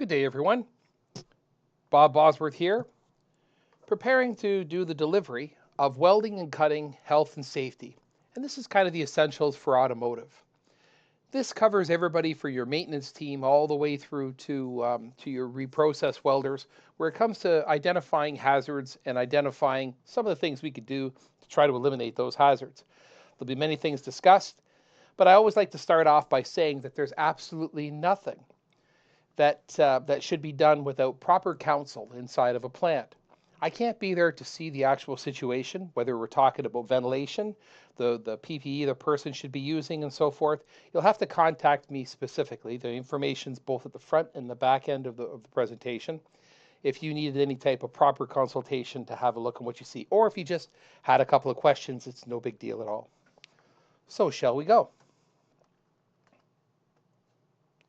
Good day, everyone. Bob Bosworth here, preparing to do the delivery of welding and cutting health and safety. And this is kind of the essentials for automotive. This covers everybody for your maintenance team all the way through to your reprocess welders, where it comes to identifying hazards and identifying some of the things we could do to try to eliminate those hazards. There'll be many things discussed, but I always like to start off by saying that there's absolutely nothing that should be done without proper counsel inside of a plant. I can't be there to see the actual situation, whether we're talking about ventilation, the PPE the person should be using, and so forth. You'll have to contact me specifically. The information's both at the front and the back end of the presentation. If you needed any type of proper consultation to have a look at what you see, or if you just had a couple of questions, it's no big deal at all. So shall we go?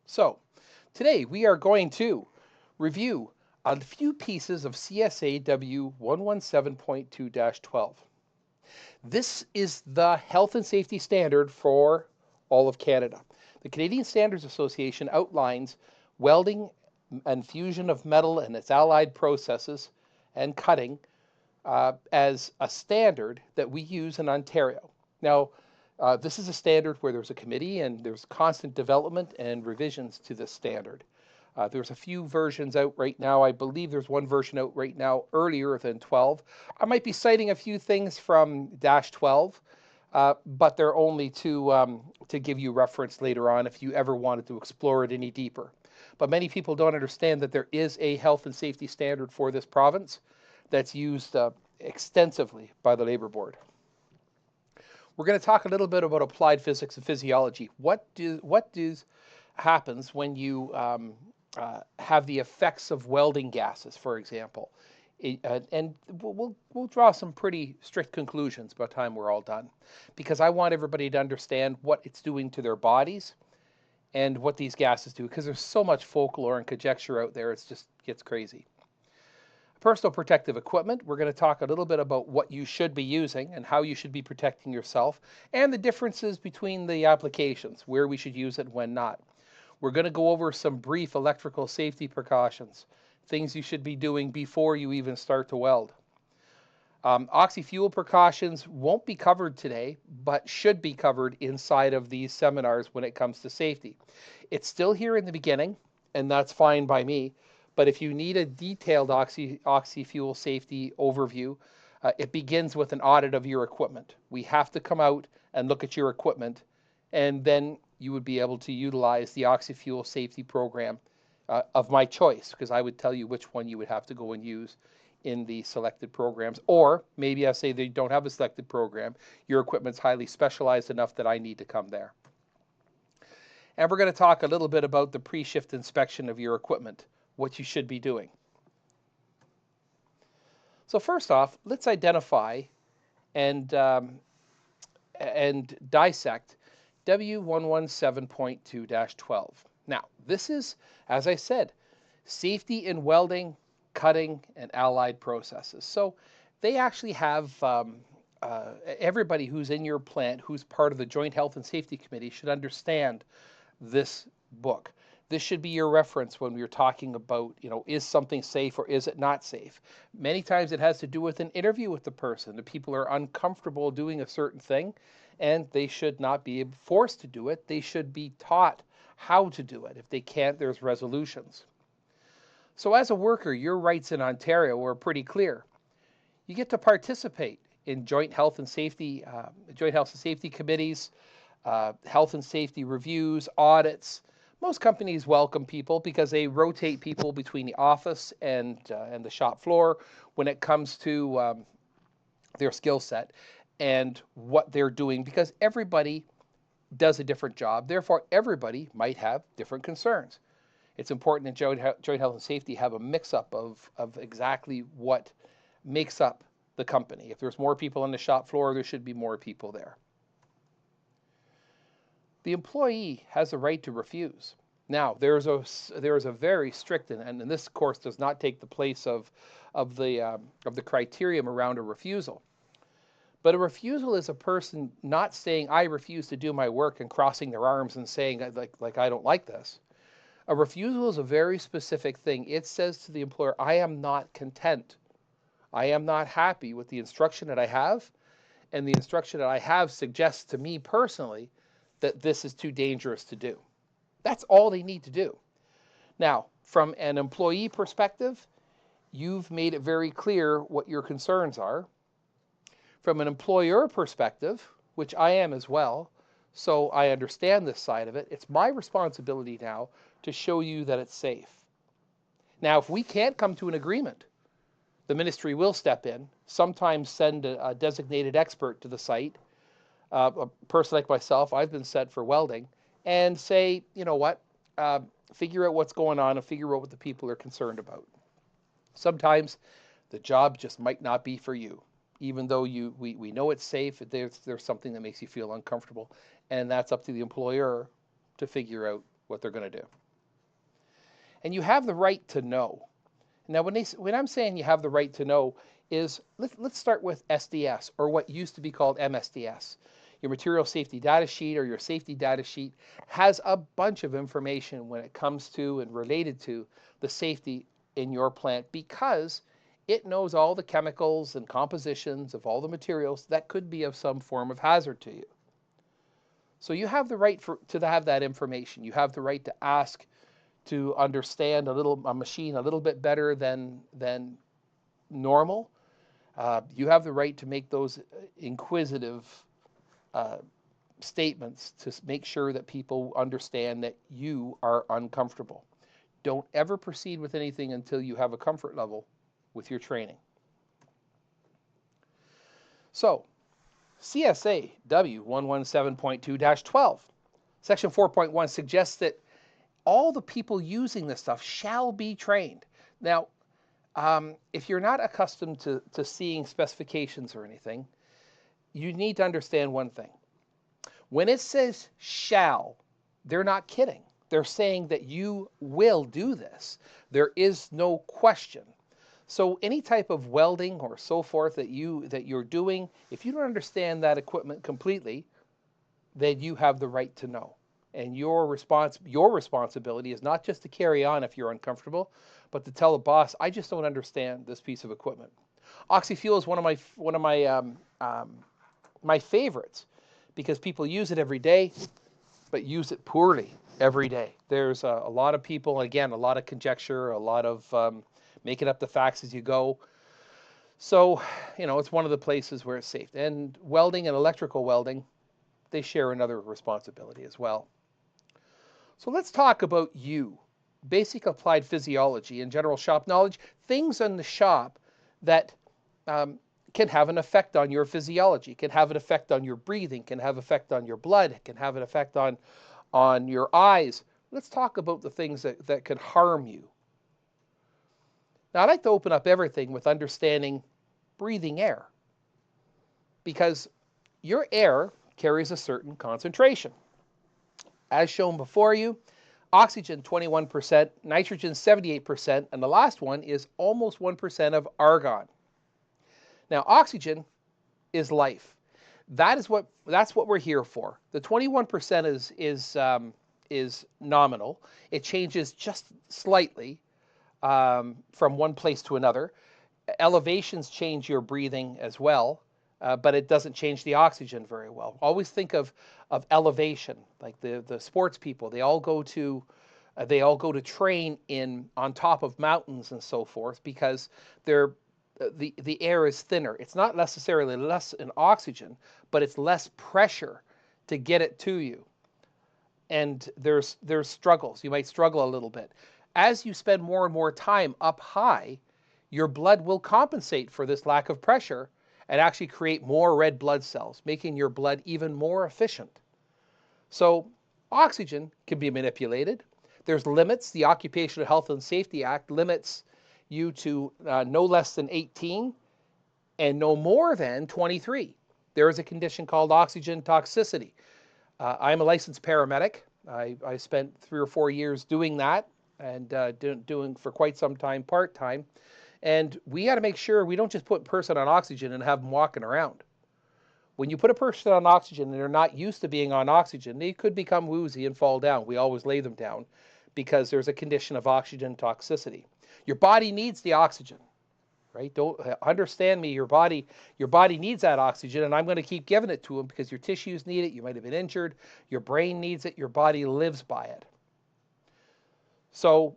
So, today we are going to review a few pieces of CSA W117.2-12. This is the health and safety standard for all of Canada. The Canadian Standards Association outlines welding and fusion of metal and its allied processes and cutting as a standard that we use in Ontario. Now, this is a standard where there's a committee and there's constant development and revisions to this standard. There's a few versions out right now. I believe there's one version out right now earlier than 12. I might be citing a few things from Dash 12, but they're only to give you reference later on if you ever wanted to explore it any deeper. But many people don't understand that there is a health and safety standard for this province that's used extensively by the Labor Board. We're going to talk a little bit about applied physics and physiology. What happens when you have the effects of welding gases, for example? And we'll draw some pretty strict conclusions by the time we're all done, because I want everybody to understand what it's doing to their bodies and what these gases do, because there's so much folklore and conjecture out there, it just gets crazy. Personal protective equipment, we're going to talk a little bit about what you should be using and how you should be protecting yourself, and the differences between the applications, where we should use it and when not. We're going to go over some brief electrical safety precautions, things you should be doing before you even start to weld. Oxy-fuel precautions won't be covered today, but should be covered inside of these seminars when it comes to safety. It's still here in the beginning, and that's fine by me. But if you need a detailed oxy-fuel safety overview, it begins with an audit of your equipment. We have to come out and look at your equipment, and then you would be able to utilize the oxy-fuel safety program of my choice, because I would tell you which one you would have to go and use in the selected programs. Or maybe I say they don't have a selected program. Your equipment's highly specialized enough that I need to come there. And we're going to talk a little bit about the pre-shift inspection of your equipment, what you should be doing. So first off, let's identify and dissect W117.2-12. Now, this is, as I said, safety in welding, cutting, and allied processes. So they actually have everybody who's in your plant, who's part of the Joint Health and Safety Committee, should understand this book. This should be your reference when we're talking about, is something safe or is it not safe? Many times it has to do with an interview with the person. The people are uncomfortable doing a certain thing, and they should not be forced to do it. They should be taught how to do it. If they can't, there's resolutions. So as a worker, your rights in Ontario are pretty clear. You get to participate in joint health and safety committees, health and safety reviews, audits. Most companies welcome people because they rotate people between the office and the shop floor when it comes to their skill set and what they're doing, because everybody does a different job. Therefore, everybody might have different concerns. It's important in joint health and safety have a mix-up of exactly what makes up the company. If there's more people on the shop floor, there should be more people there. The employee has a right to refuse. Now, there is a very strict, and this course does not take the place of the criterion around a refusal. But a refusal is a person not saying, I refuse to do my work, and crossing their arms and saying, like I don't like this. A refusal is a very specific thing. It says to the employer, I am not content. I am not happy with the instruction that I have, and the instruction that I have suggests to me personally that this is too dangerous to do. That's all they need to do. Now, from an employee perspective, you've made it very clear what your concerns are. From an employer perspective, which I am as well, so I understand this side of it, it's my responsibility now to show you that it's safe. Now, if we can't come to an agreement, the ministry will step in, sometimes send a designated expert to the site, a person like myself, I've been sent for welding, and say, you know what, figure out what's going on and figure out what the people are concerned about. Sometimes the job just might not be for you, even though we know it's safe. There's something that makes you feel uncomfortable, and that's up to the employer to figure out what they're going to do. And you have the right to know. Now, when I'm saying you have the right to know, is let's start with SDS, or what used to be called MSDS. Your material safety data sheet or your safety data sheet has a bunch of information when it comes to and related to the safety in your plant, because it knows all the chemicals and compositions of all the materials that could be of some form of hazard to you. So you have the right to have that information. You have the right to ask to understand a machine a little bit better than normal. You have the right to make those inquisitive statements to make sure that people understand that you are uncomfortable. Don't ever proceed with anything until you have a comfort level with your training. So, CSA W117.2-12, Section 4.1 suggests that all the people using this stuff shall be trained. Now, if you're not accustomed to seeing specifications or anything, you need to understand one thing. When it says shall, they're not kidding. They're saying that you will do this. There is no question. So any type of welding or so forth that you're doing, if you don't understand that equipment completely, then you have the right to know. And your responsibility is not just to carry on if you're uncomfortable, but to tell the boss, I just don't understand this piece of equipment. Oxy-Fuel is one of my favorites, because people use it every day, but use it poorly every day. There's a lot of people, again, a lot of conjecture, a lot of making up the facts as you go. So, it's one of the places where it's safe. And welding and electrical welding, they share another responsibility as well. So let's talk about basic applied physiology and general shop knowledge, things in the shop that can have an effect on your physiology, can have an effect on your breathing, can have an effect on your blood, can have an effect on your eyes. Let's talk about the things that can harm you. Now, I'd like to open up everything with understanding breathing air, because your air carries a certain concentration. As shown before you, oxygen 21%, nitrogen 78%, and the last one is almost 1% of argon. Now, oxygen is life. That's what we're here for. The 21% is nominal. It changes just slightly from one place to another. Elevations change your breathing as well, but it doesn't change the oxygen very well. Always think of elevation, like the sports people. They all go to train on top of mountains and so forth, because the air is thinner. It's not necessarily less in oxygen, but it's less pressure to get it to you. And there's struggles. You might struggle a little bit. As you spend more and more time up high, your blood will compensate for this lack of pressure and actually create more red blood cells, making your blood even more efficient. So oxygen can be manipulated. There's limits. The Occupational Health and Safety Act limits you to no less than 18 and no more than 23. There is a condition called oxygen toxicity. I'm a licensed paramedic. I spent 3 or 4 years doing that, and doing for quite some time part-time. And we got to make sure we don't just put a person on oxygen and have them walking around. When you put a person on oxygen and they're not used to being on oxygen, they could become woozy and fall down. We always lay them down, because there's a condition of oxygen toxicity. Your body needs the oxygen, right? Don't understand me. Your body needs that oxygen, and I'm going to keep giving it to them because your tissues need it. You might have been injured. Your brain needs it. Your body lives by it. So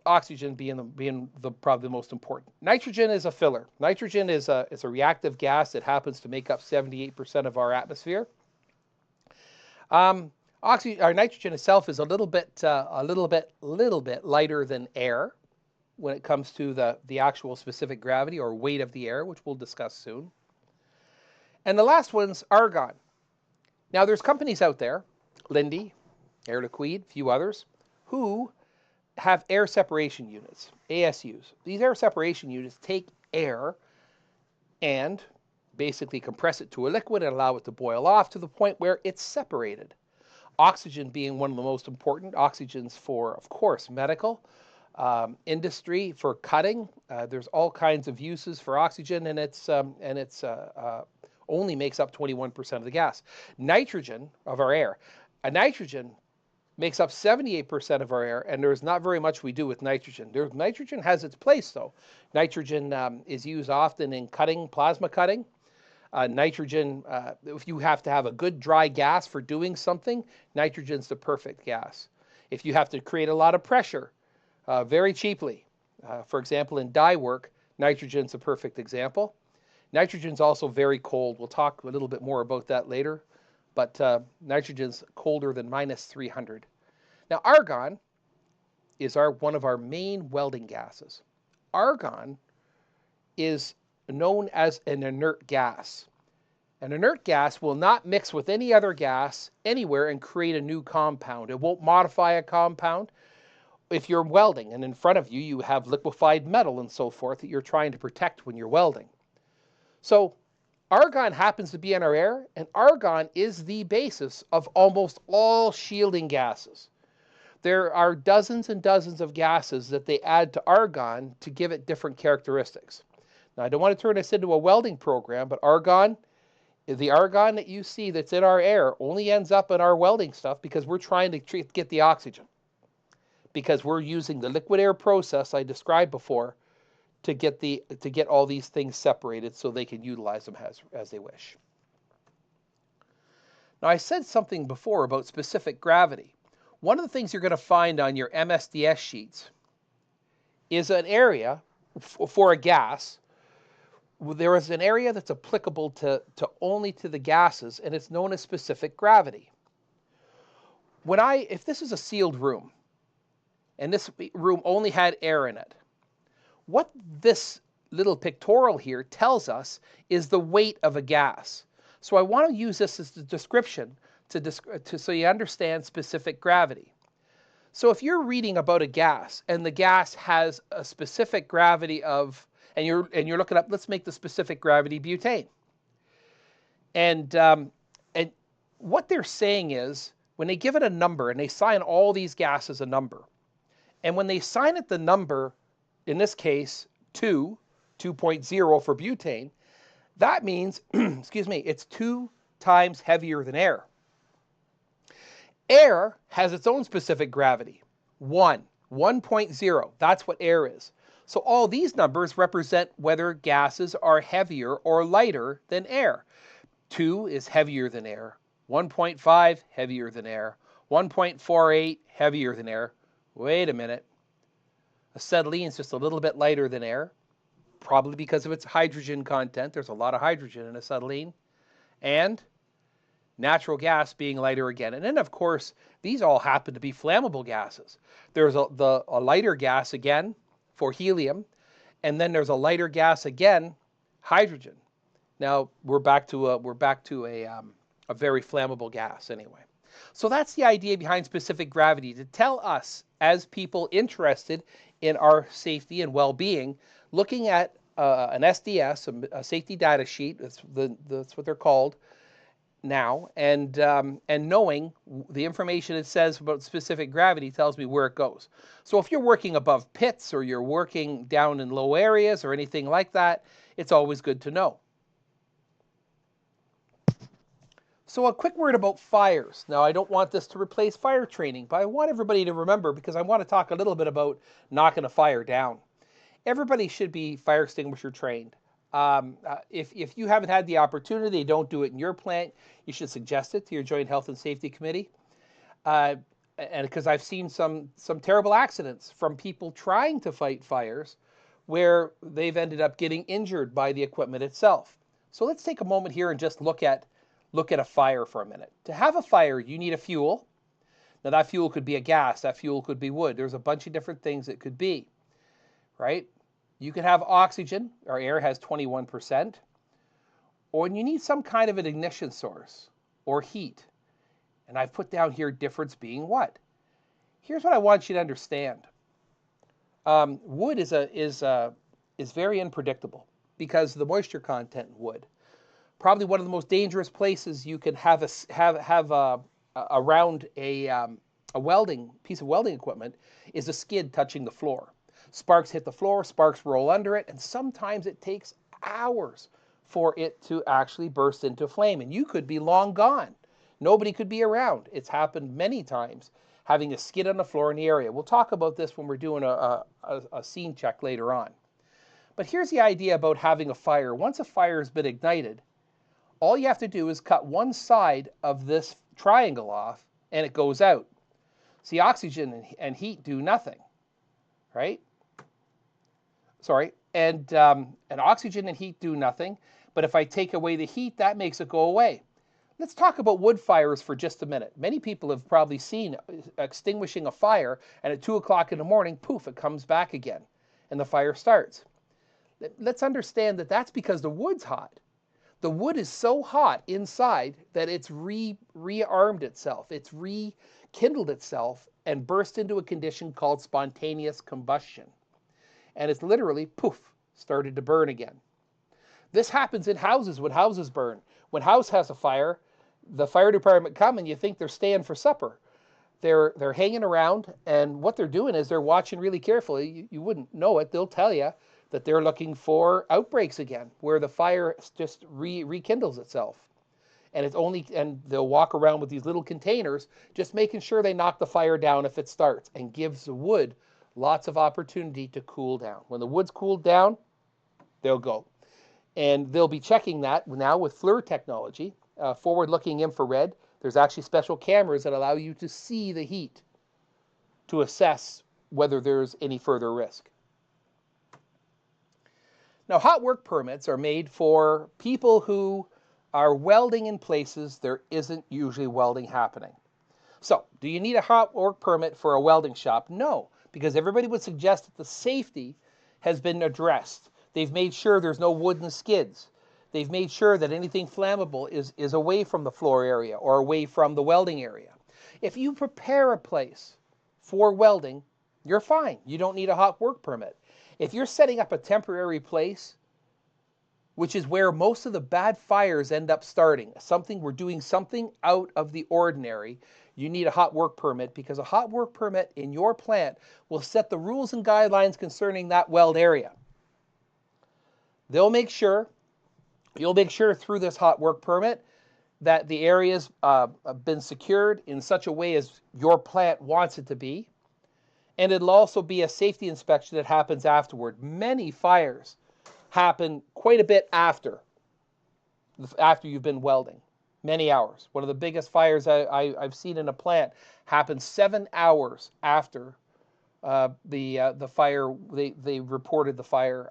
oxygen being probably the most important. Nitrogen is a filler. Nitrogen is a reactive gas that happens to make up 78% of our atmosphere. Our nitrogen itself is a little bit lighter than air when it comes to the actual specific gravity or weight of the air, which we'll discuss soon. And the last one's argon. Now there's companies out there, Linde, Air Liquide, a few others, who have air separation units, ASUs. These air separation units take air and basically compress it to a liquid and allow it to boil off to the point where it's separated. Oxygen being one of the most important. Oxygen's for, of course, medical, industry, for cutting. There's all kinds of uses for oxygen, and it's only makes up 21% of the gas. Nitrogen of our air. Nitrogen makes up 78% of our air, and there's not very much we do with nitrogen. Nitrogen has its place, though. Nitrogen is used often in cutting, plasma cutting. Nitrogen, if you have to have a good dry gas for doing something, nitrogen's the perfect gas. If you have to create a lot of pressure very cheaply, for example, in dye work, nitrogen's a perfect example. Nitrogen's also very cold. We'll talk a little bit more about that later. But nitrogen's colder than -300. Now, argon is one of our main welding gases. Argon is known as an inert gas. An inert gas will not mix with any other gas anywhere and create a new compound. It won't modify a compound. If you're welding and in front of you, you have liquefied metal and so forth that you're trying to protect when you're welding. So argon happens to be in our air, and argon is the basis of almost all shielding gases. There are dozens and dozens of gases that they add to argon to give it different characteristics. Now, I don't want to turn this into a welding program, but the argon that you see that's in our air only ends up in our welding stuff because we're trying to get the oxygen. Because we're using the liquid air process I described before to get all these things separated so they can utilize them as they wish. Now, I said something before about specific gravity. One of the things you're going to find on your MSDS sheets is an area for a gas. There is an area that's applicable to only to the gases, and it's known as specific gravity. If this is a sealed room, and this room only had air in it, what this little pictorial here tells us is the weight of a gas. So I want to use this as the description so you understand specific gravity. So if you're reading about a gas and the gas has a specific gravity of, and you're looking up, let's make the specific gravity butane. And what they're saying is when they give it a number and they assign all these gases a number, and when they assign it the number, in this case, 2.0 for butane, that means, excuse me, it's 2 times heavier than air. Air has its own specific gravity, 1.0. That's what air is. So all these numbers represent whether gases are heavier or lighter than air. 2 is heavier than air. 1.5, heavier than air. 1.48, heavier than air. Wait a minute. Acetylene is just a little bit lighter than air, probably because of its hydrogen content. There's a lot of hydrogen in acetylene. And natural gas being lighter again. And then, of course, these all happen to be flammable gases. There's a lighter gas again for helium, and then there's a lighter gas again, hydrogen. Now we're back to a very flammable gas anyway. So that's the idea behind specific gravity, to tell us as people interested in our safety and well-being, looking at an SDS, a safety data sheet, that's what they're called now, and knowing the information it says about specific gravity tells me where it goes. So if you're working above pits or you're working down in low areas or anything like that, it's always good to know. So a quick word about fires. Now, I don't want this to replace fire training, but I want everybody to remember, because I want to talk a little bit about knocking a fire down. Everybody should be fire extinguisher trained. If you haven't had the opportunity, don't do it in your plant, you should suggest it to your Joint Health and Safety Committee. Uh, and because I've seen some terrible accidents from people trying to fight fires where they've ended up getting injured by the equipment itself. So let's take a moment here and just look at a fire for a minute. To have a fire, you need a fuel. Now that fuel could be a gas, that fuel could be wood. There's a bunch of different things it could be, right? You could have oxygen. Our air has 21%. Or you need some kind of an ignition source or heat. And I've put down here difference being what? Here's what I want you to understand. Wood is very unpredictable because of the moisture content in wood. Probably one of the most dangerous places you can have around a welding piece of welding equipment is a skid touching the floor. Sparks hit the floor, sparks roll under it, and sometimes it takes hours for it to actually burst into flame, and you could be long gone. Nobody could be around. It's happened many times, having a skid on the floor in the area. We'll talk about this when we're doing a scene check later on. But here's the idea about having a fire. Once a fire has been ignited, all you have to do is cut one side of this triangle off, and it goes out. See, oxygen and heat do nothing, right? Sorry, and oxygen and heat do nothing. But if I take away the heat, that makes it go away. Let's talk about wood fires for just a minute. Many people have probably seen extinguishing a fire, and at 2 o'clock in the morning, poof, it comes back again, and the fire starts. Let's understand that that's because the wood's hot. The wood is so hot inside that it's rearmed itself. It's rekindled itself and burst into a condition called spontaneous combustion. And it's literally, poof, started to burn again. This happens in houses when houses burn. When a house has a fire, the fire department come and you think they're staying for supper. They're hanging around, and what they're doing is they're watching really carefully. You wouldn't know it. They'll tell you that they're looking for outbreaks again, where the fire just rekindles itself. And they'll walk around with these little containers, just making sure they knock the fire down if it starts, and gives the wood lots of opportunity to cool down. When the wood's cooled down, they'll go. And they'll be checking that now with FLIR technology, forward-looking infrared. There's actually special cameras that allow you to see the heat to assess whether there's any further risk. Now, hot work permits are made for people who are welding in places there isn't usually welding happening. So, do you need a hot work permit for a welding shop? No, because everybody would suggest that the safety has been addressed. They've made sure there's no wooden skids. They've made sure that anything flammable is away from the floor area or away from the welding area. If you prepare a place for welding, you're fine. You don't need a hot work permit. If you're setting up a temporary place, which is where most of the bad fires end up starting, we're doing something out of the ordinary, you need a hot work permit, because a hot work permit in your plant will set the rules and guidelines concerning that weld area. You'll make sure through this hot work permit that the area's been secured in such a way as your plant wants it to be. And it'll also be a safety inspection that happens afterward. Many fires happen quite a bit after you've been welding, many hours. One of the biggest fires I've seen in a plant happened 7 hours after the fire. They reported the fire.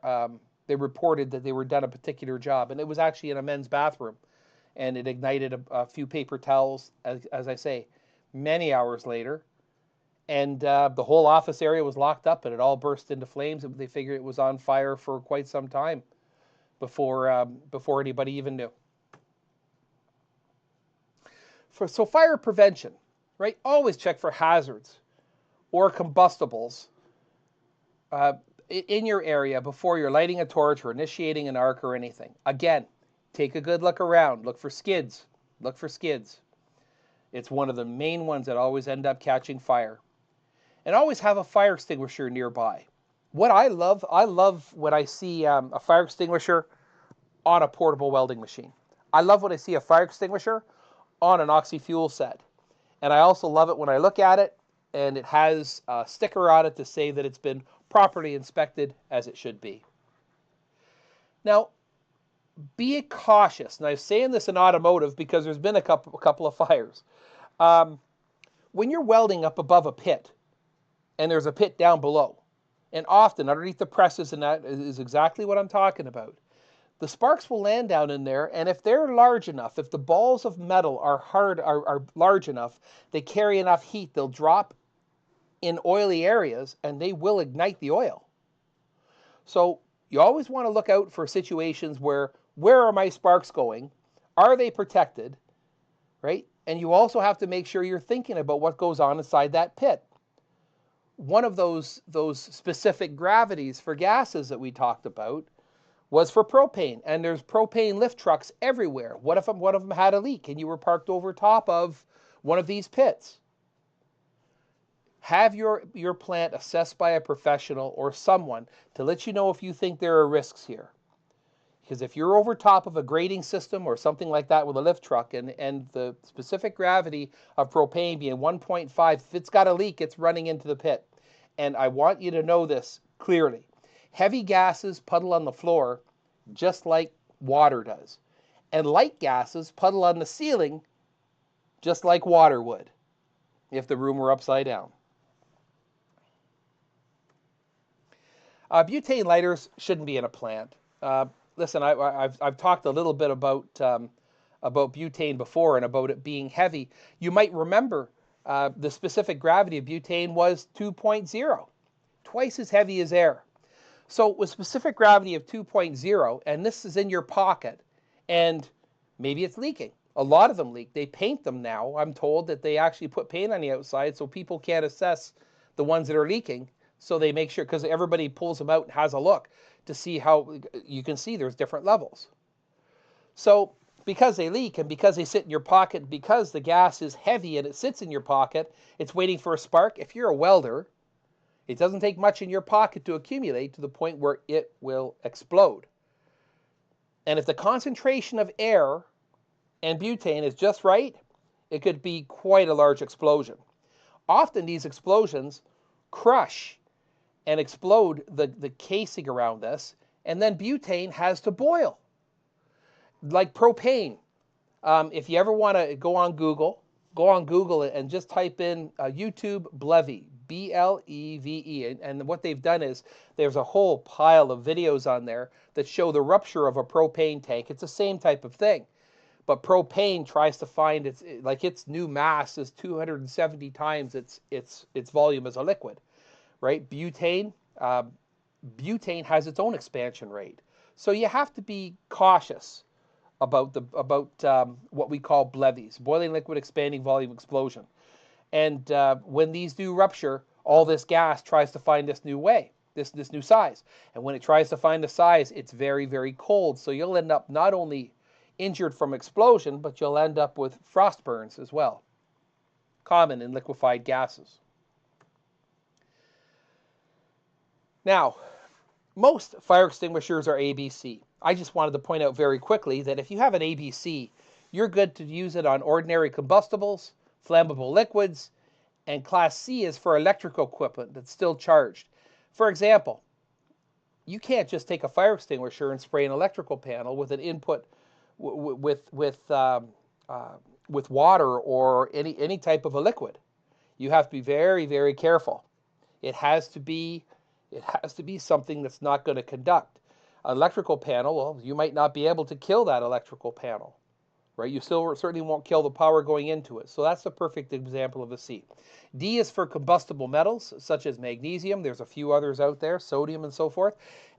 They reported that they were done a particular job, and it was actually in a men's bathroom, and it ignited a few paper towels, as I say, many hours later. And the whole office area was locked up, and it all burst into flames. They figured it was on fire for quite some time before anybody even knew. So fire prevention, right? Always check for hazards or combustibles in your area before you're lighting a torch or initiating an arc or anything. Again, take a good look around. Look for skids. Look for skids. It's one of the main ones that always end up catching fire. And always have a fire extinguisher nearby. What I love when I see a fire extinguisher on a portable welding machine. I love when I see a fire extinguisher on an oxy fuel set. And I also love it when I look at it and it has a sticker on it to say that it's been properly inspected as it should be. Now, be cautious. And I'm saying this in automotive because there's been a couple of fires. When you're welding up above a pit and there's a pit down below, and often underneath the presses, and that is exactly what I'm talking about, the sparks will land down in there, and if they're large enough, if the balls of metal are large enough, they carry enough heat, they'll drop in oily areas and they will ignite the oil. So you always want to look out for situations where are my sparks going? Are they protected? Right? And you also have to make sure you're thinking about what goes on inside that pit. One of those specific gravities for gases that we talked about was for propane, and there's propane lift trucks everywhere. What if one of them had a leak and you were parked over top of one of these pits? Have your plant assessed by a professional or someone to let you know if you think there are risks here. Because if you're over top of a grading system or something like that with a lift truck and the specific gravity of propane being 1.5, if it's got a leak, it's running into the pit. And I want you to know this clearly. Heavy gases puddle on the floor just like water does. And light gases puddle on the ceiling just like water would if the room were upside down. Butane lighters shouldn't be in a plant. Listen, I've talked a little bit about butane before and about it being heavy. You might remember the specific gravity of butane was 2.0, twice as heavy as air. So with specific gravity of 2.0, and this is in your pocket, and maybe it's leaking. A lot of them leak. They paint them now. I'm told that they actually put paint on the outside so people can't assess the ones that are leaking. So they make sure, because everybody pulls them out and has a look to see how, you can see there's different levels. So because they leak and because they sit in your pocket, because the gas is heavy and it sits in your pocket, it's waiting for a spark. If you're a welder, it doesn't take much in your pocket to accumulate to the point where it will explode. And if the concentration of air and butane is just right, it could be quite a large explosion. Often these explosions crush and explode the casing around this, and then butane has to boil. Like propane. If you ever want to go on Google and just type in YouTube Blevy, B-L-E-V-E. And what they've done is there's a whole pile of videos on there that show the rupture of a propane tank. It's the same type of thing. But propane tries to find its new mass is 270 times its volume as a liquid, right? Butane has its own expansion rate. So you have to be cautious about what we call BLEVs, boiling liquid expanding volume explosion. And when these do rupture, all this gas tries to find this new way, this new size. And when it tries to find the size, it's very, very cold. So you'll end up not only injured from explosion, but you'll end up with frost burns as well. Common in liquefied gases. Now, most fire extinguishers are ABC. I just wanted to point out very quickly that if you have an ABC, you're good to use it on ordinary combustibles, flammable liquids, and Class C is for electrical equipment that's still charged. For example, you can't just take a fire extinguisher and spray an electrical panel with an input with water or any type of a liquid. You have to be very, very careful. It has to be something that's not going to conduct. An electrical panel, well, you might not be able to kill that electrical panel, right? You still certainly won't kill the power going into it. So that's a perfect example of a C. D is for combustible metals, such as magnesium. There's a few others out there, sodium and so forth.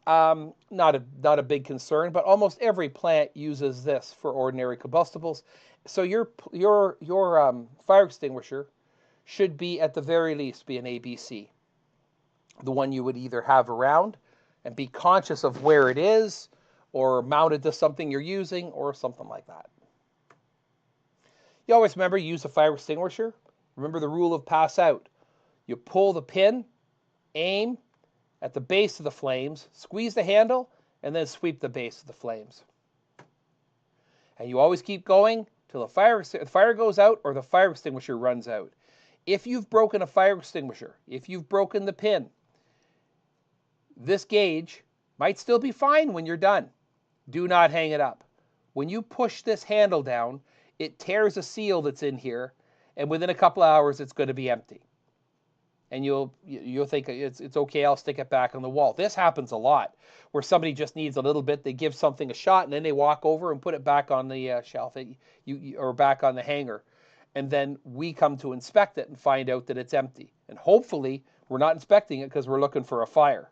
Not a big concern, but almost every plant uses this for ordinary combustibles. So your fire extinguisher should be, at the very least, be an ABC. The one you would either have around and be conscious of where it is, or mounted to something you're using, or something like that. You always remember, use a fire extinguisher. Remember the rule of pass out. You pull the pin, aim at the base of the flames, squeeze the handle, and then sweep the base of the flames. And you always keep going till the fire goes out or the fire extinguisher runs out. If you've broken a fire extinguisher, if you've broken the pin, this gauge might still be fine when you're done. Do not hang it up. When you push this handle down, it tears a seal that's in here, and within a couple of hours, it's going to be empty. And you'll think it's okay, I'll stick it back on the wall. This happens a lot, where somebody just needs a little bit, they give something a shot, and then they walk over and put it back on the shelf, or back on the hanger. And then we come to inspect it and find out that it's empty. And hopefully, we're not inspecting it because we're looking for a fire.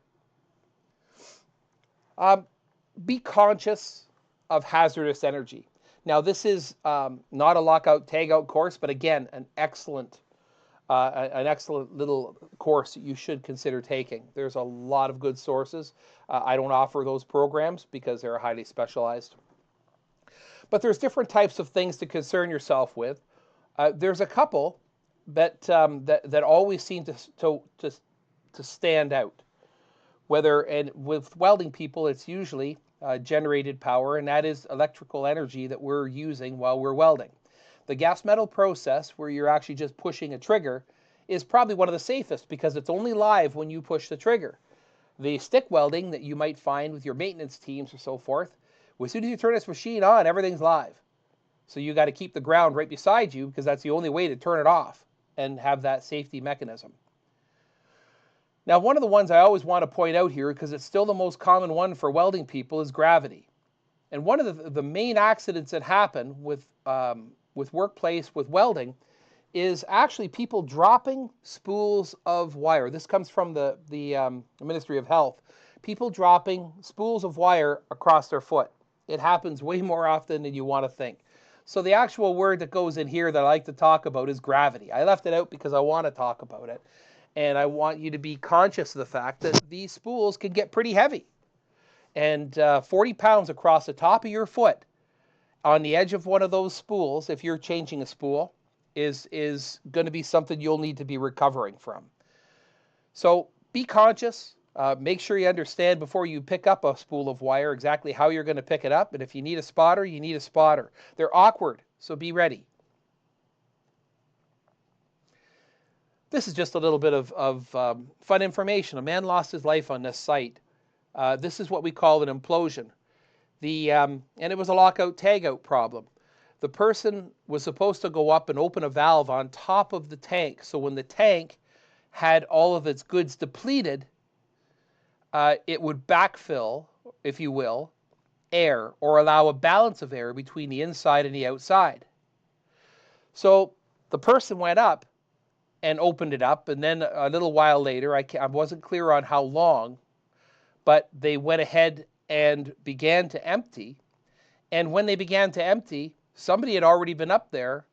Be conscious of hazardous energy. Now, this is not a lockout tagout course, but again, an excellent little course you should consider taking. There's a lot of good sources. I don't offer those programs because they're highly specialized. But there's different types of things to concern yourself with. There's a couple that always seem to stand out. And with welding people, it's usually generated power, and that is electrical energy that we're using while we're welding. The gas metal process, where you're actually just pushing a trigger, is probably one of the safest because it's only live when you push the trigger. The stick welding that you might find with your maintenance teams or so forth, as soon as you turn this machine on, everything's live. So you got to keep the ground right beside you because that's the only way to turn it off and have that safety mechanism. Now, one of the ones I always want to point out here, because it's still the most common one for welding people, is gravity. And one of the main accidents that happen with workplace, with welding, is actually people dropping spools of wire. This comes from the Ministry of Health. People dropping spools of wire across their foot. It happens way more often than you want to think. So the actual word that goes in here that I like to talk about is gravity. I left it out because I want to talk about it. And I want you to be conscious of the fact that these spools can get pretty heavy. And 40 pounds across the top of your foot on the edge of one of those spools, if you're changing a spool, is going to be something you'll need to be recovering from. So be conscious. Make sure you understand before you pick up a spool of wire exactly how you're going to pick it up. And if you need a spotter, you need a spotter. They're awkward, so be ready. This is just a little bit of fun information. A man lost his life on this site. This is what we call an implosion. And it was a lockout tagout problem. The person was supposed to go up and open a valve on top of the tank. So when the tank had all of its goods depleted, it would backfill, if you will, air, or allow a balance of air between the inside and the outside. So the person went up and opened it up, and then a little while later, I wasn't clear on how long, but they went ahead and began to empty. And when they began to empty, somebody had already been up there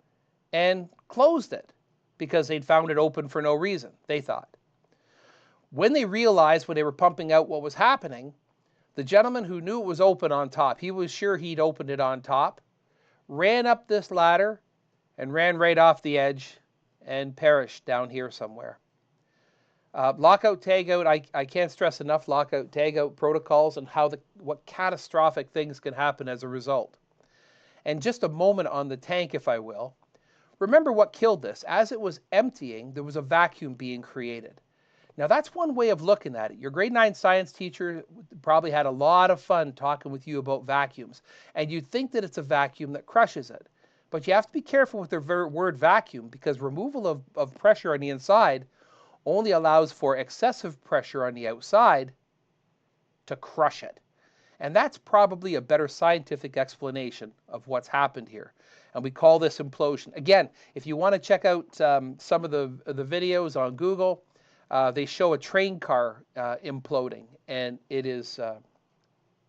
and closed it because they'd found it open for no reason, they thought. When they realized when they were pumping out what was happening, the gentleman who knew it was open on top, he was sure he'd opened it on top, ran up this ladder and ran right off the edge and perished down here somewhere. Lockout tagout, I can't stress enough lockout tagout protocols and what catastrophic things can happen as a result. And just a moment on the tank, if I will. Remember what killed this. As it was emptying, there was a vacuum being created. Now that's one way of looking at it. Your grade 9 science teacher probably had a lot of fun talking with you about vacuums. And you'd think that it's a vacuum that crushes it. But you have to be careful with the word vacuum because removal of pressure on the inside only allows for excessive pressure on the outside to crush it. And that's probably a better scientific explanation of what's happened here. And we call this implosion. Again, if you want to check out some of the videos on Google, they show a train car imploding, and it is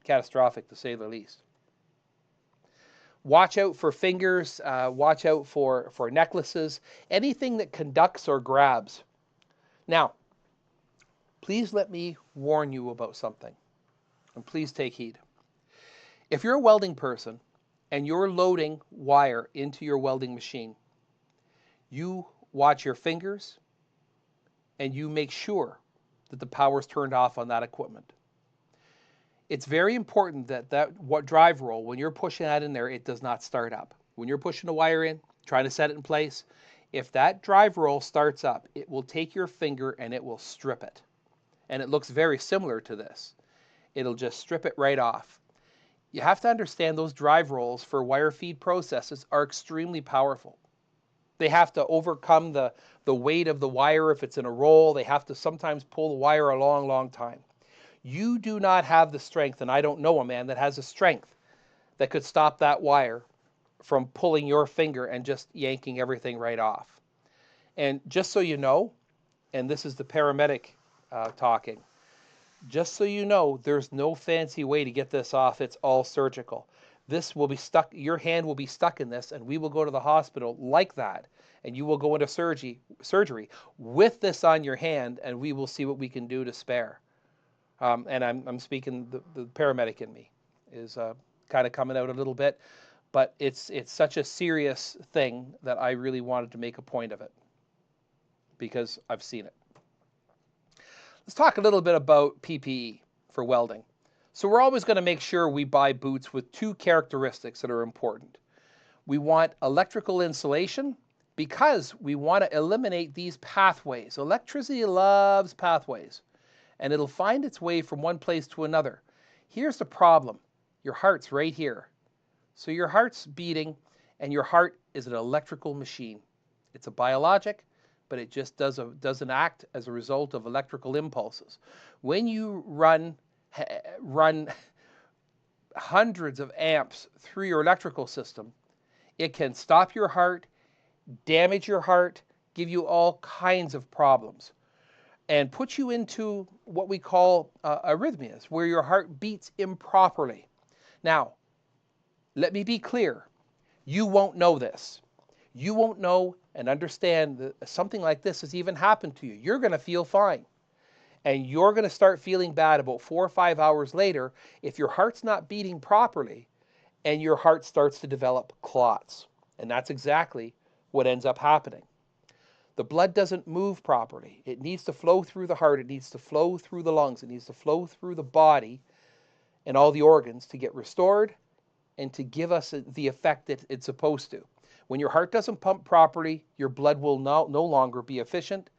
catastrophic to say the least. Watch out for fingers, watch out for necklaces, anything that conducts or grabs. Now, please let me warn you about something, and please take heed. If you're a welding person and you're loading wire into your welding machine, you watch your fingers and you make sure that the power is turned off on that equipment. It's very important that what drive roll, when you're pushing that in there, it does not start up. when you're pushing the wire in, trying to set it in place, if that drive roll starts up, it will take your finger and it will strip it. And it looks very similar to this. It'll just strip it right off. You have to understand those drive rolls for wire feed processes are extremely powerful. They have to overcome the weight of the wire if it's in a roll. They have to sometimes pull the wire a long, long time. You do not have the strength, and I don't know a man that has the strength that could stop that wire from pulling your finger and just yanking everything right off. And just so you know, and this is the paramedic talking, just so you know, there's no fancy way to get this off. It's all surgical. This will be stuck, your hand will be stuck in this, and we will go to the hospital like that. And you will go into surgery with this on your hand, and we will see what we can do to spare. And I'm speaking, the paramedic in me is kind of coming out a little bit, but it's such a serious thing that I really wanted to make a point of it because I've seen it. Let's talk a little bit about PPE for welding. So we're always going to make sure we buy boots with two characteristics that are important. We want electrical insulation because we want to eliminate these pathways. Electricity loves pathways, and it'll find its way from one place to another. Here's the problem. Your heart's right here. So your heart's beating, and your heart is an electrical machine. It's a biologic, but it just doesn't act as a result of electrical impulses. When you run hundreds of amps through your electrical system, it can stop your heart, damage your heart, give you all kinds of problems, and put you into what we call arrhythmias, where your heart beats improperly. Now, let me be clear. You won't know this. You won't know and understand that something like this has even happened to you. You're going to feel fine. And you're going to start feeling bad about 4 or 5 hours later if your heart's not beating properly and your heart starts to develop clots. And that's exactly what ends up happening. The blood doesn't move properly. It needs to flow through the heart. It needs to flow through the lungs. It needs to flow through the body and all the organs to get restored and to give us the effect that it's supposed to. When your heart doesn't pump properly, your blood will no longer be efficient,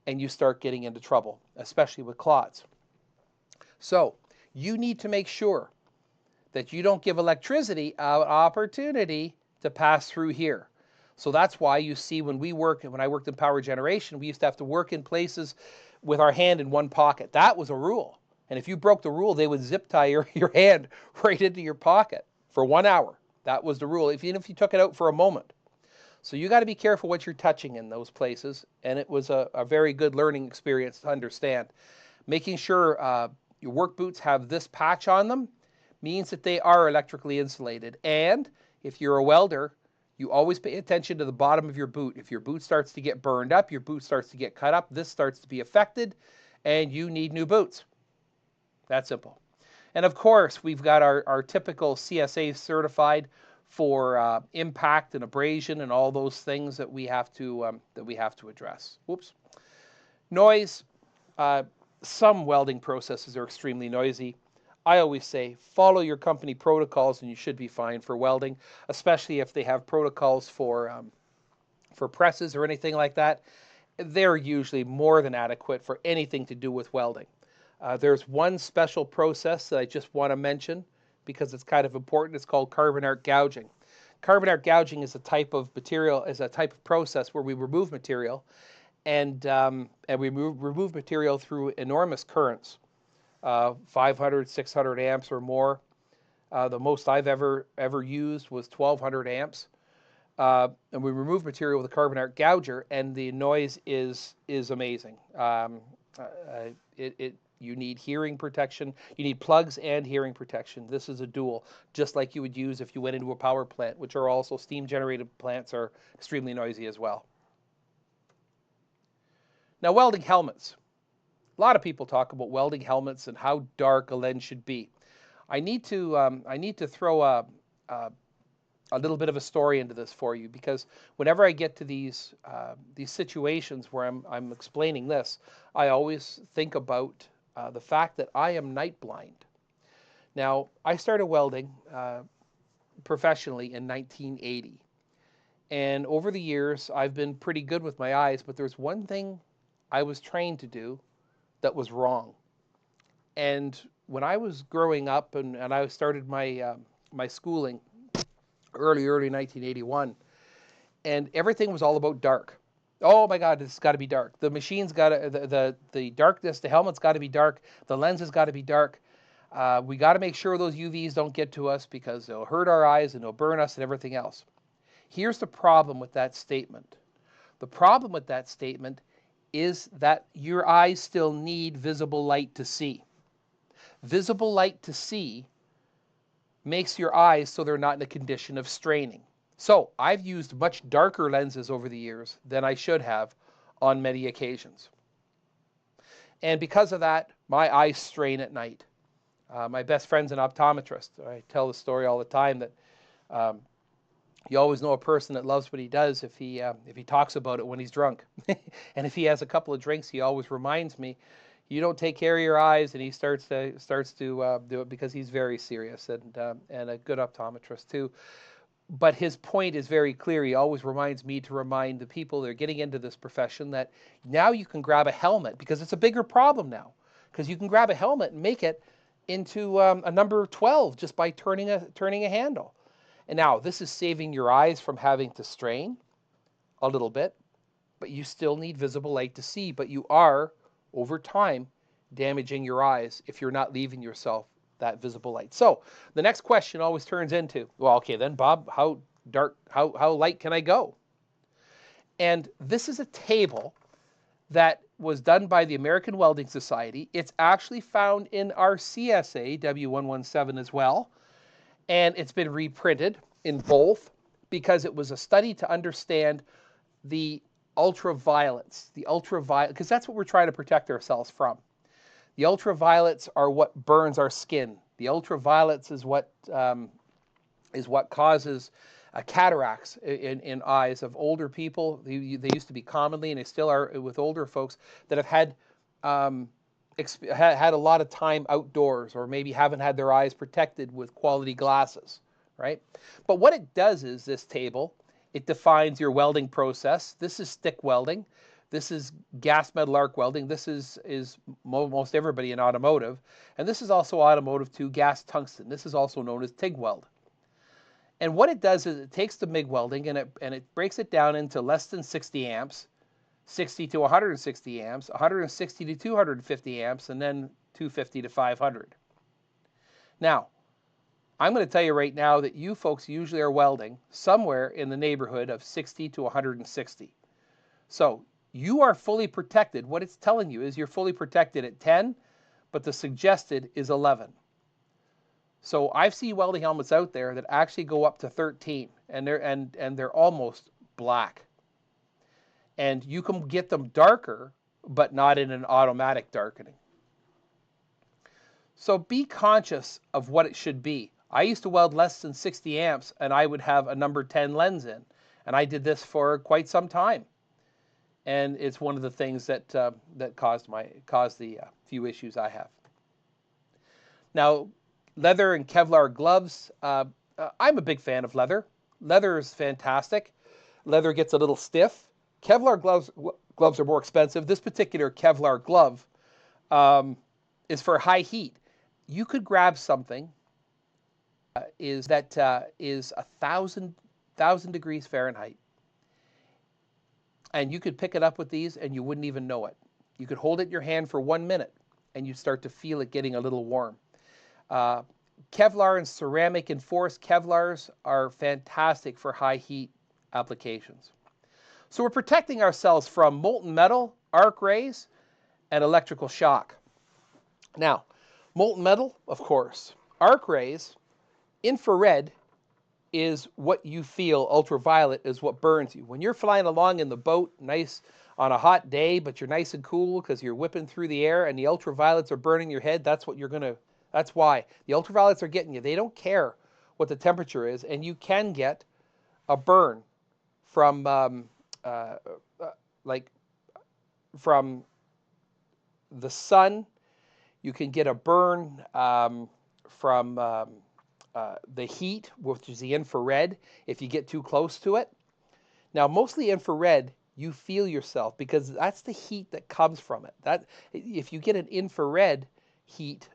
and you start getting into trouble, especially with clots. So you need to make sure that you don't give electricity an opportunity to pass through here. So that's why you see when I worked in power generation, we used to have to work in places with our hand in one pocket. That was a rule. And if you broke the rule, they would zip tie your hand right into your pocket for 1 hour. That was the rule, even if you took it out for a moment. So you got to be careful what you're touching in those places. And it was a very good learning experience to understand. Making sure your work boots have this patch on them means that they are electrically insulated. And if you're a welder, you always pay attention to the bottom of your boot. If your boot starts to get burned up, your boot starts to get cut up, this starts to be affected, and you need new boots. That simple. And of course, we've got our typical CSA certified for impact and abrasion and all those things that we have to address. Whoops. Noise. Some welding processes are extremely noisy. I always say follow your company protocols and you should be fine for welding, especially if they have protocols for presses or anything like that. They're usually more than adequate for anything to do with welding. There's one special process that I just want to mention because it's kind of important. It's called carbon arc gouging. Carbon arc gouging is a type of process where we remove material, and we remove material through enormous currents, 500, 600 amps or more. The most I've ever used was 1,200 amps. And we remove material with a carbon arc gouger, and the noise is amazing. You need hearing protection. You need plugs and hearing protection. This is a dual, just like you would use if you went into a power plant, which are also steam-generated plants are extremely noisy as well. Now, welding helmets. A lot of people talk about welding helmets and how dark a lens should be. I need to throw a little bit of a story into this for you, because whenever I get to these situations where I'm explaining this, I always think about the fact that I am night blind. Now, I started welding professionally in 1980. And over the years, I've been pretty good with my eyes, but there's one thing I was trained to do that was wrong. And when I was growing up and I started my schooling early 1981, and everything was all about dark. Oh my God, it's got to be dark. The machine's got to, the darkness, the helmet's got to be dark. The lens has got to be dark. We got to make sure those UVs don't get to us because they'll hurt our eyes and they'll burn us and everything else. Here's the problem with that statement. The problem with that statement is that your eyes still need visible light to see. Visible light to see makes your eyes so they're not in a condition of straining. So I've used much darker lenses over the years than I should have on many occasions. And because of that, my eyes strain at night. My best friend's an optometrist. I tell the story all the time that you always know a person that loves what he does if he talks about it when he's drunk. And if he has a couple of drinks, he always reminds me, you don't take care of your eyes, and he starts to do it because he's very serious and a good optometrist too. But his point is very clear. He always reminds me to remind the people that are getting into this profession that now you can grab a helmet, because it's a bigger problem now, because you can grab a helmet and make it into a number 12 just by turning a handle. And now this is saving your eyes from having to strain a little bit, but you still need visible light to see. But you are, over time, damaging your eyes if you're not leaving yourself that visible light. So the next question always turns into, well, okay, then Bob, how dark, how light can I go? And this is a table that was done by the American Welding Society. It's actually found in our CSA W117 as well. And it's been reprinted in both because it was a study to understand the ultraviolets, because that's what we're trying to protect ourselves from. The ultraviolets are what burns our skin. The ultraviolets is what causes cataracts in eyes of older people. They used to be commonly, and they still are with older folks that have had a lot of time outdoors, or maybe haven't had their eyes protected with quality glasses, right? But what it does is this table, it defines your welding process. This is stick welding. This is gas metal arc welding. This is most everybody in automotive. And this is also automotive too, gas tungsten. This is also known as TIG weld. And what it does is it takes the MIG welding and it breaks it down into less than 60 amps, 60 to 160 amps, 160 to 250 amps, and then 250 to 500. Now, I'm going to tell you right now that you folks usually are welding somewhere in the neighborhood of 60 to 160. So you are fully protected. What it's telling you is you're fully protected at 10, but the suggested is 11. So I've seen welding helmets out there that actually go up to 13, and they're almost black. And you can get them darker, but not in an automatic darkening. So be conscious of what it should be. I used to weld less than 60 amps, and I would have a number 10 lens in. And I did this for quite some time. And it's one of the things that caused the few issues I have. Now, leather and Kevlar gloves. I'm a big fan of leather. Leather is fantastic. Leather gets a little stiff. Kevlar gloves are more expensive. This particular Kevlar glove is for high heat. You could grab something is 1,000 degrees Fahrenheit. And you could pick it up with these and you wouldn't even know it. You could hold it in your hand for 1 minute and you'd start to feel it getting a little warm. Kevlar and ceramic enforced Kevlars are fantastic for high heat applications. So we're protecting ourselves from molten metal, arc rays, and electrical shock. Now, molten metal, of course. Arc rays, infrared is what you feel. Ultraviolet is what burns you. When you're flying along in the boat, nice on a hot day, but you're nice and cool because you're whipping through the air and the ultraviolets are burning your head, that's why. The ultraviolets are getting you. They don't care what the temperature is, and you can get a burn from from the sun. You can get a burn from the heat, which is the infrared, if you get too close to it. Now, mostly infrared, you feel yourself because that's the heat that comes from it. That if you get an infrared heat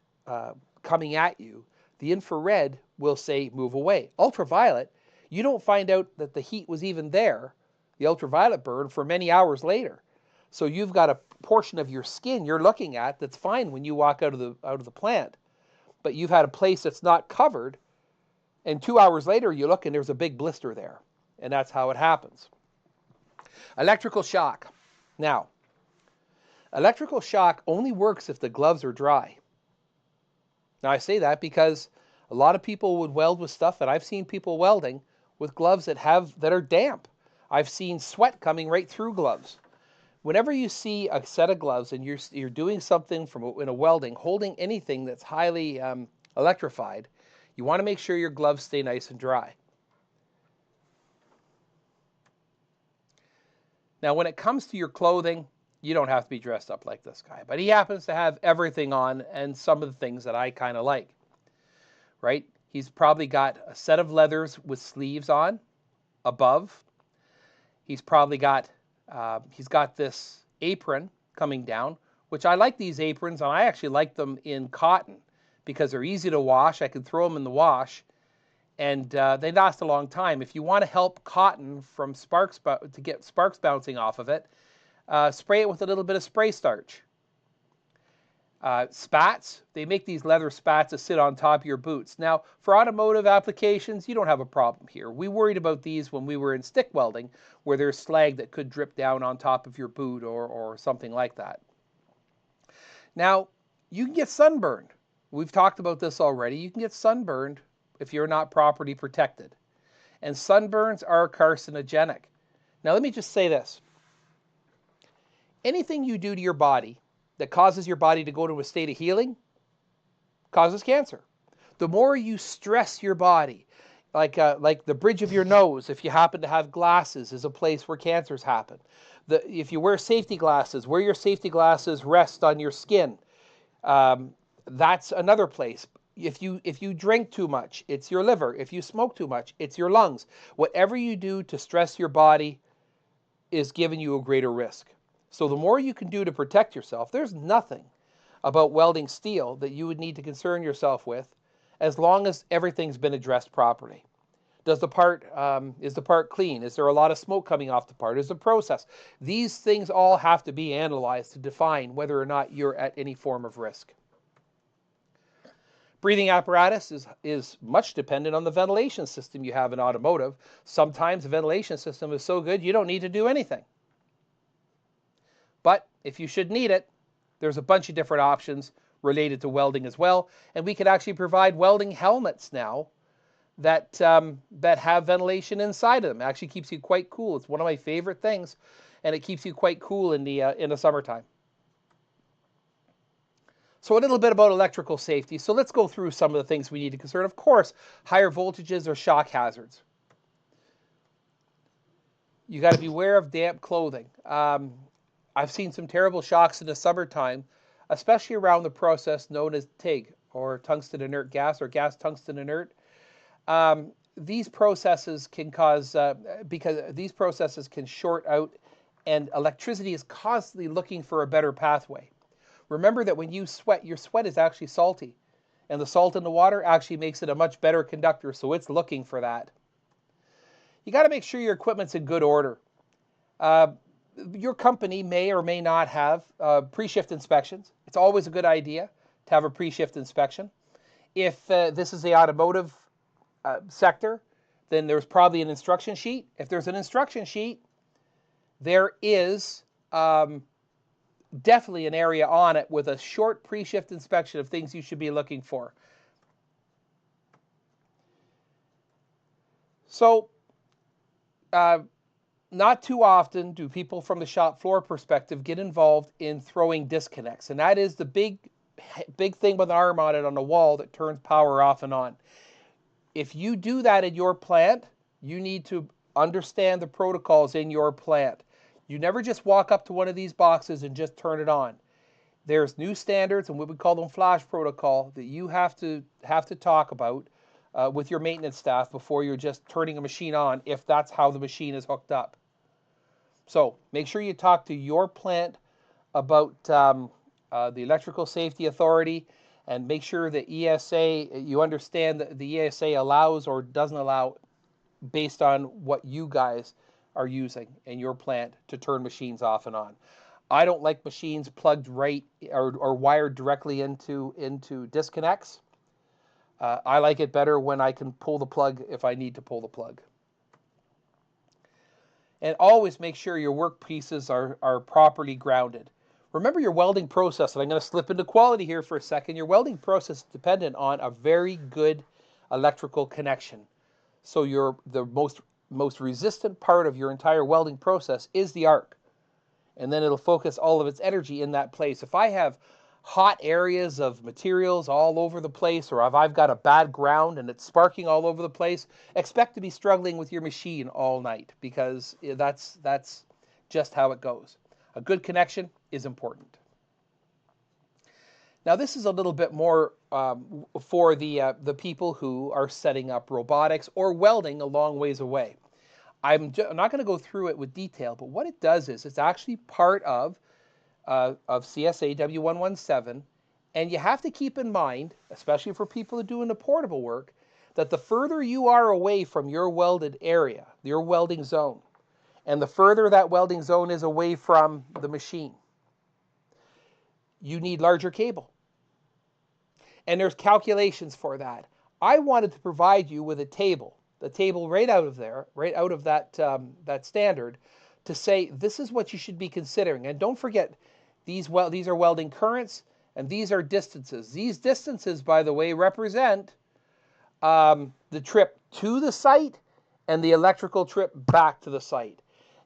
coming at you, the infrared will say move away. Ultraviolet, you don't find out that the heat was even there, the ultraviolet burn, for many hours later. So you've got a portion of your skin you're looking at that's fine when you walk out of the plant, but you've had a place that's not covered, and 2 hours later you look and there's a big blister there, and that's how it happens. Electrical shock. Now, electrical shock only works if the gloves are dry. Now, I say that because a lot of people would weld with stuff, and I've seen people welding with gloves that are damp. I've seen sweat coming right through gloves. Whenever you see a set of gloves and you're doing something in a welding, holding anything that's highly electrified, you want to make sure your gloves stay nice and dry. Now, when it comes to your clothing, you don't have to be dressed up like this guy, but he happens to have everything on and some of the things that I kind of like, right? He's probably got a set of leathers with sleeves on above. He's probably got this apron coming down, which I like these aprons, and I actually like them in cotton because they're easy to wash. I can throw them in the wash, and they last a long time. If you want to help cotton from to get sparks bouncing off of it, spray it with a little bit of spray starch. Spats, they make these leather spats that sit on top of your boots. Now, for automotive applications, you don't have a problem here. We worried about these when we were in stick welding, where there's slag that could drip down on top of your boot or something like that. Now, you can get sunburned. We've talked about this already. You can get sunburned if you're not properly protected. And sunburns are carcinogenic. Now, let me just say this. Anything you do to your body that causes your body to go to a state of healing causes cancer. The more you stress your body, like the bridge of your nose, if you happen to have glasses, is a place where cancers happen. If you wear safety glasses, where your safety glasses rest on your skin, that's another place. If you drink too much, it's your liver. If you smoke too much, it's your lungs. Whatever you do to stress your body is giving you a greater risk. So the more you can do to protect yourself, there's nothing about welding steel that you would need to concern yourself with, as long as everything's been addressed properly. Is the part clean? Is there a lot of smoke coming off the part? Is the process? These things all have to be analyzed to define whether or not you're at any form of risk. Breathing apparatus is much dependent on the ventilation system you have in automotive. Sometimes the ventilation system is so good you don't need to do anything. But if you should need it, there's a bunch of different options related to welding as well. And we can actually provide welding helmets now that have ventilation inside of them. It actually keeps you quite cool. It's one of my favorite things, and it keeps you quite cool in the summertime. So a little bit about electrical safety. So let's go through some of the things we need to consider. Of course, higher voltages are shock hazards. You got to beware of damp clothing. I've seen some terrible shocks in the summertime, especially around the process known as TIG, or tungsten inert gas, or gas tungsten inert. These processes can cause, because these processes can short out, and electricity is constantly looking for a better pathway. Remember that when you sweat, your sweat is actually salty, and the salt in the water actually makes it a much better conductor, so it's looking for that. You got to make sure your equipment's in good order. Your company may or may not have pre-shift inspections. It's always a good idea to have a pre-shift inspection. If this is the automotive sector, then there's probably an instruction sheet. If there's an instruction sheet, there is definitely an area on it with a short pre-shift inspection of things you should be looking for. So, not too often do people from the shop floor perspective get involved in throwing disconnects. And that is the big thing with an arm on it on the wall that turns power off and on. If you do that in your plant, you need to understand the protocols in your plant. You never just walk up to one of these boxes and just turn it on. There's new standards, and what we call them flash protocol, that you have to talk about with your maintenance staff before you're just turning a machine on, if that's how the machine is hooked up. So make sure you talk to your plant about the Electrical Safety Authority, and make sure that ESA, you understand that the ESA allows or doesn't allow based on what you guys are using in your plant to turn machines off and on. I don't like machines plugged right or wired directly into disconnects. I like it better when I can pull the plug if I need to pull the plug. And always make sure your work pieces are properly grounded. Remember your welding process, and I'm going to slip into quality here for a second. Your welding process is dependent on a very good electrical connection. So the most resistant part of your entire welding process is the arc. And then it'll focus all of its energy in that place. If I have hot areas of materials all over the place, or if I've got a bad ground and it's sparking all over the place, expect to be struggling with your machine all night, because that's just how it goes. A good connection is important. Now this is a little bit more for the people who are setting up robotics or welding a long ways away. I'm not going to go through it with detail, but what it does is it's actually part of CSA W117, and you have to keep in mind, especially for people who are doing the portable work, that the further you are away from your welded area, your welding zone, and the further that welding zone is away from the machine, you need larger cable. And there's calculations for that. I wanted to provide you with a table, the table right out of there, right out of that standard, to say this is what you should be considering. And don't forget, these are welding currents, and these are distances. These distances, by the way, represent the trip to the site and the electrical trip back to the site.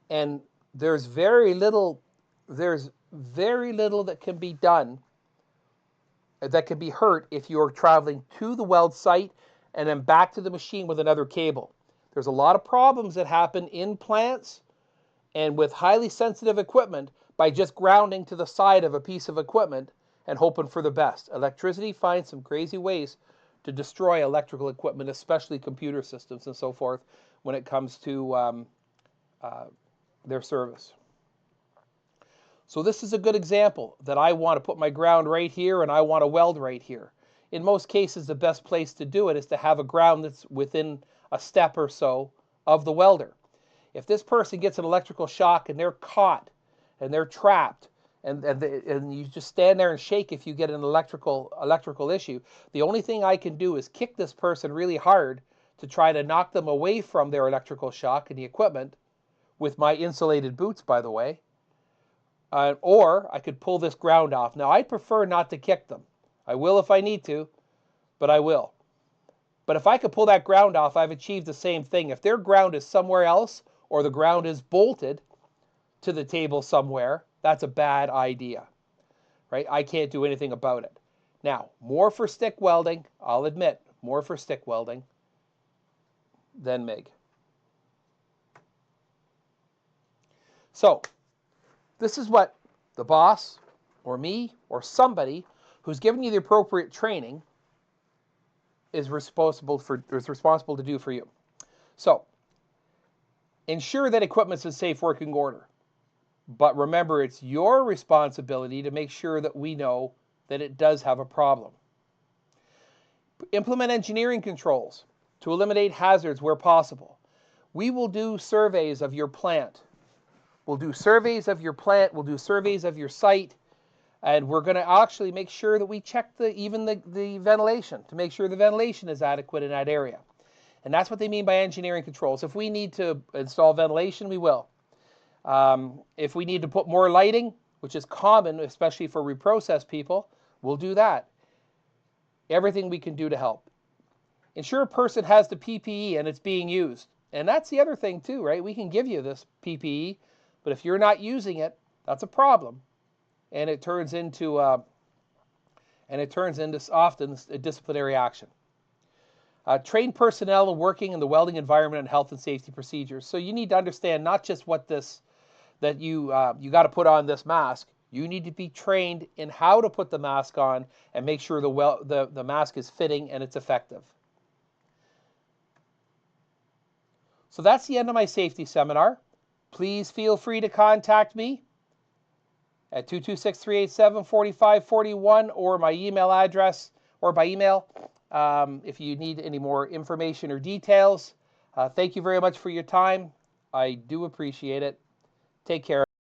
And there's very little that can be done, that can be hurt, if you're traveling to the weld site and then back to the machine with another cable. There's a lot of problems that happen in plants and with highly sensitive equipment by just grounding to the side of a piece of equipment and hoping for the best. Electricity finds some crazy ways to destroy electrical equipment, especially computer systems and so forth, when it comes to their service. So this is a good example that I want to put my ground right here and I want to weld right here. In most cases, the best place to do it is to have a ground that's within a step or so of the welder. If this person gets an electrical shock and they're caught and they're trapped, and you just stand there and shake if you get an electrical issue, the only thing I can do is kick this person really hard to try to knock them away from their electrical shock and the equipment, with my insulated boots, by the way. Or I could pull this ground off. Now, I prefer not to kick them. I will if I need to, but I will. But if I could pull that ground off, I've achieved the same thing. If their ground is somewhere else, or the ground is bolted to the table somewhere, that's a bad idea, right? I can't do anything about it. Now, more for stick welding, I'll admit, more for stick welding than MIG. So, this is what the boss, or me, or somebody who's given you the appropriate training is responsible to do for you. So, ensure that equipment's in safe working order. But remember, it's your responsibility to make sure that we know that it does have a problem. Implement engineering controls to eliminate hazards where possible. We will do surveys of your plant. We'll do surveys of your plant, we'll do surveys of your site, and we're going to actually make sure that we check even the ventilation, to make sure the ventilation is adequate in that area. And that's what they mean by engineering controls. If we need to install ventilation, we will. If we need to put more lighting, which is common, especially for reprocess people, we'll do that. Everything we can do to help. Ensure a person has the PPE and it's being used. And that's the other thing too, right? We can give you this PPE, but if you're not using it, that's a problem. And it turns into often a disciplinary action. Train personnel in working in the welding environment and health and safety procedures. So you need to understand not just that you got to put on this mask. You need to be trained in how to put the mask on and make sure the mask is fitting and it's effective. So that's the end of my safety seminar. Please feel free to contact me at 226-387-4541 or my email address, or by email, if you need any more information or details. Thank you very much for your time. I do appreciate it. Take care.